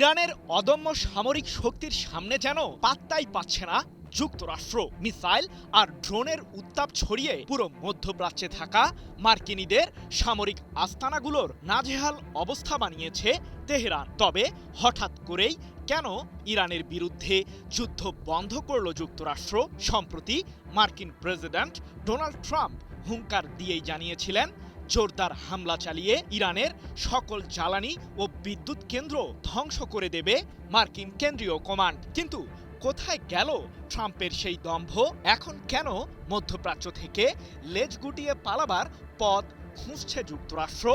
ইরানের অদম্য সামরিক শক্তির সামনে যেন পাত্তাই পাচ্ছে না যুক্তরাষ্ট্র। মিসাইল আর ড্রোনের উত্তাপ ছড়িয়ে পুরো মধ্যপ্রাচ্যে থাকা মার্কিনীদের সামরিক আস্তানাগুলোর নাজেহাল অবস্থা বানিয়েছে তেহরান। তবে হঠাৎ করেই কেন ইরানের বিরুদ্ধে যুদ্ধ বন্ধ করল যুক্তরাষ্ট্র? সম্প্রতি মার্কিন প্রেসিডেন্ট ডোনাল্ড ট্রাম্প হুঙ্কার দিয়েই জানিয়েছিলেন জোরদার হামলা চালিয়ে ইরানের সকল জ্বালানি ও বিদ্যুৎ কেন্দ্র ধ্বংস করে দেবে মার্কিন কেন্দ্রীয় কমান্ড। কিন্তু কোথায় গেল ট্রাম্পের সেই দম্ভ? এখন কেন মধ্যপ্রাচ্য থেকে লেজ গুটিয়ে পালাবার পথ খুঁজছে যুক্তরাষ্ট্র?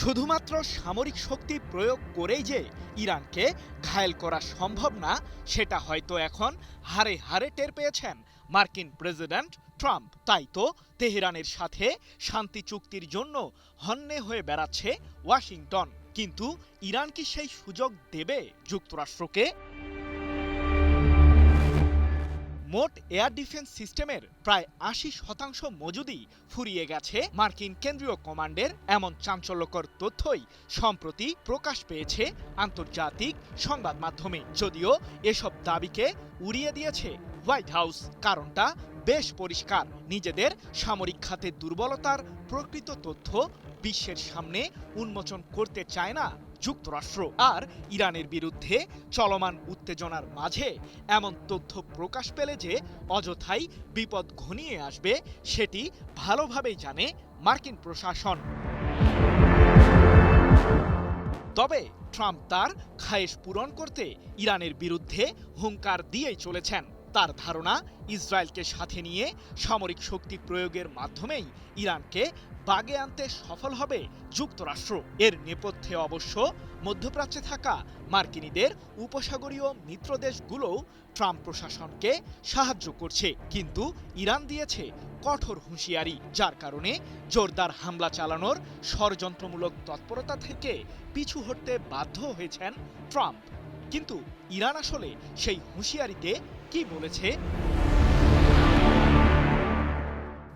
শুধুমাত্র সামরিক শক্তি প্রয়োগ করেই যে ইরানকে ঘায়েল করা সম্ভব না, সেটা হয়তো এখন হাড়ে হাড়ে টের পেয়েছেন মার্কিন প্রেসিডেন্ট ট্রাম্প। তাই তো তেহরানের সাথে শান্তি চুক্তির জন্য হন্যে হয়ে বেড়াচ্ছে ওয়াশিংটন। কিন্তু ইরান কি সেই সুযোগ দেবে যুক্তরাষ্ট্রকে? মোট এয়ার ডিফেন্স সিস্টেমের প্রায় ৮০% মজুদি ফুরিয়ে গেছে মার্কিন কেন্দ্রীয় কমান্ডের। এমন চাঞ্চল্যকর তথ্যই সম্প্রতি প্রকাশ পেয়েছে আন্তর্জাতিক সংবাদ মাধ্যমে। যদিও এসব দাবিকে উড়িয়ে দিয়েছে হোয়াইট হাউস। কারণটা বেশ পরিষ্কার, নিজেদের সামরিক খাতের দুর্বলতার প্রকৃত তথ্য বিশ্বের সামনে উন্মোচন করতে চায় না যুক্তরাষ্ট্র। আর ইরানের বিরুদ্ধে চলমান উত্তেজনার মাঝে এমন তথ্য প্রকাশ পেলে যে অযথাই বিপদ ঘনিয়ে আসবে, সেটি ভালোভাবেই জানে মার্কিন প্রশাসন। তবে ট্রাম্প তার খায়েশ পূরণ করতে ইরানের বিরুদ্ধে হুঙ্কার দিয়েই চলেছেন। তার ধারণা, ইসরায়েলকে সাথে নিয়ে সামরিক শক্তি প্রয়োগের মাধ্যমেই ইরানকে বাগে আনতে সফল হবে যুক্তরাষ্ট্র। এর নেপথ্যে অবশ্য মধ্যপ্রাচ্যে থাকা মার্কিনীদের উপসাগরীয় মিত্রদেশগুলোও ট্রাম্প প্রশাসনকে সাহায্য করছে। কিন্তু ইরান দিয়েছে কঠোর হুঁশিয়ারি, যার কারণে জোরদার হামলা চালানোর ষড়যন্ত্রমূলক তৎপরতা থেকে পিছু হটতে বাধ্য হয়েছেন ট্রাম্প। কিন্তু ইরান আসলে সেই হুঁশিয়ারিতে কি বলেছে?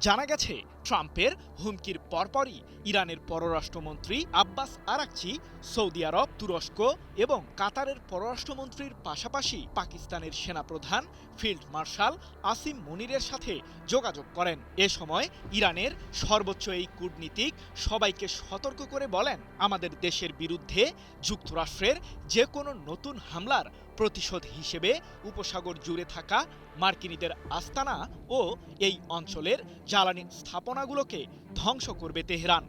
জানা গেছে, ট্রাম্পের হুমকির পরপরই ইরানের পররাষ্ট্রমন্ত্রী আব্বাস আরাকচি সৌদি আরব, তুরস্ক এবং কাতারের পররাষ্ট্রমন্ত্রীর পাশাপাশি পাকিস্তানের সেনাপ্রধান ফিল্ড মার্শাল আসিম মুনিরের সাথে যোগাযোগ করেন। এ সময় ইরানের সর্বোচ্চ এই কূটনীতিক সবাইকে সতর্ক করে বলেন, আমাদের দেশের বিরুদ্ধে যুক্তরাষ্ট্রের যে কোনো নতুন হামলার প্রতিশোধ হিসেবে উপসাগর জুড়ে থাকা মার্কিনীদের আস্তানা ও এই অঞ্চলের জ্বালানি স্থাপনাগুলোকে ধ্বংস করবে তেহরান।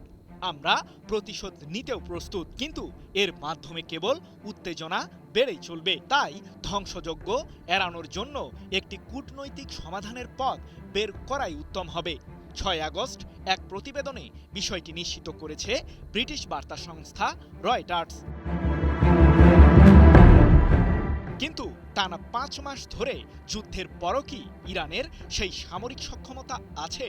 আমরা প্রতিশোধ নিতেও প্রস্তুত, কিন্তু এর মাধ্যমে কেবল উত্তেজনা বেড়েই চলবে। তাই ধ্বংসযজ্ঞ এড়ানোর জন্য একটি কূটনৈতিক সমাধানের পথ বের করাই উত্তম হবে। ৬ আগস্ট এক প্রতিবেদনে বিষয়টি নিশ্চিত করেছে ব্রিটিশ বার্তা সংস্থা রয়টার্স। কিন্তু টানা ৫ মাস ধরে যুদ্ধের পরও কি ইরানের সেই সামরিক সক্ষমতা আছে?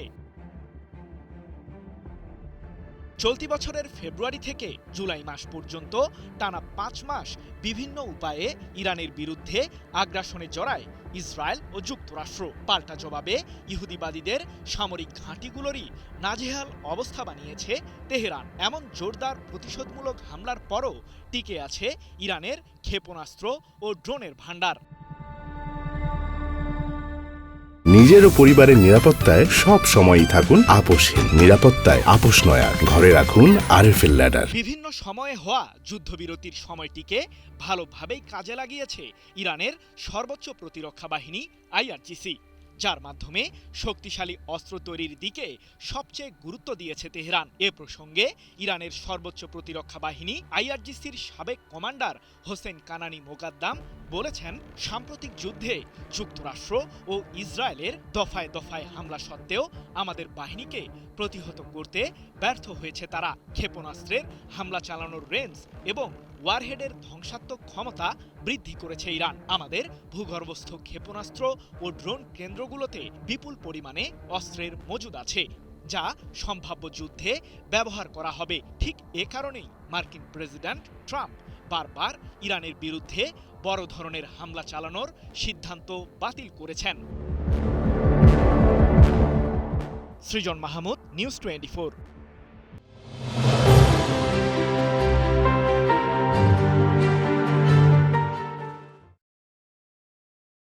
চলতি বছরের ফেব্রুয়ারি থেকে জুলাই মাস পর্যন্ত টানা ৫ মাস বিভিন্ন উপায়ে ইরানের বিরুদ্ধে আগ্রাসনে জড়ায় ইসরায়েল ও যুক্তরাষ্ট্র। পাল্টা জবাবে ইহুদিবাদীদের সামরিক ঘাঁটিগুলোরই নাজেহাল অবস্থা বানিয়েছে তেহরান। এমন জোরদার প্রতিশোধমূলক হামলার পরও টিকে আছে ইরানের ক্ষেপণাস্ত্র ও ড্রোনের ভান্ডার। নিজের ও পরিবারের নিরাপত্তায় সব সময়ই থাকুন আপোষহীন। নিরাপত্তায় আপোষ নয়া, ঘরে রাখুন আরএফএল ল্যাডার। বিভিন্ন সময়ে হওয়া যুদ্ধবিরতির সময়টিকে ভালোভাবেই কাজে লাগিয়েছে ইরানের সর্বোচ্চ প্রতিরক্ষা বাহিনী আইআরজিসি, যার মাধ্যমে শক্তিশালী অস্ত্র তৈরির দিকে সবচেয়ে গুরুত্ব দিয়েছে তেহরান। এ প্রসঙ্গে ইরানের সর্বোচ্চ প্রতিরক্ষা বাহিনী আইআরজিসির সাবেক কমান্ডার হোসেন কানানি মোকাদ্দাম বলেছেন, সাম্প্রতিক যুদ্ধে যুক্তরাষ্ট্র ও ইসরায়েলের দফায় দফায় হামলা সত্ত্বেও আমাদের বাহিনীকে প্রতিহত করতে ব্যর্থ হয়েছে তারা। ক্ষেপণাস্ত্রের হামলা চালানোর রেঞ্জ এবং ওয়ারহেডের ধ্বংসাত্মক ক্ষমতা বৃদ্ধি করেছে ইরান। আমাদের ভূগর্ভস্থ ক্ষেপণাস্ত্র ও ড্রোন কেন্দ্রগুলোতে বিপুল পরিমাণে অস্ত্রের মজুদ আছে, যা সম্ভাব্য যুদ্ধে ব্যবহার করা হবে। ঠিক এ কারণেই মার্কিন প্রেসিডেন্ট ট্রাম্প বারবার ইরানের বিরুদ্ধে বড় ধরনের হামলা চালানোর সিদ্ধান্ত বাতিল করেছেন। সৃজন মাহমুদ, নিউজ 24।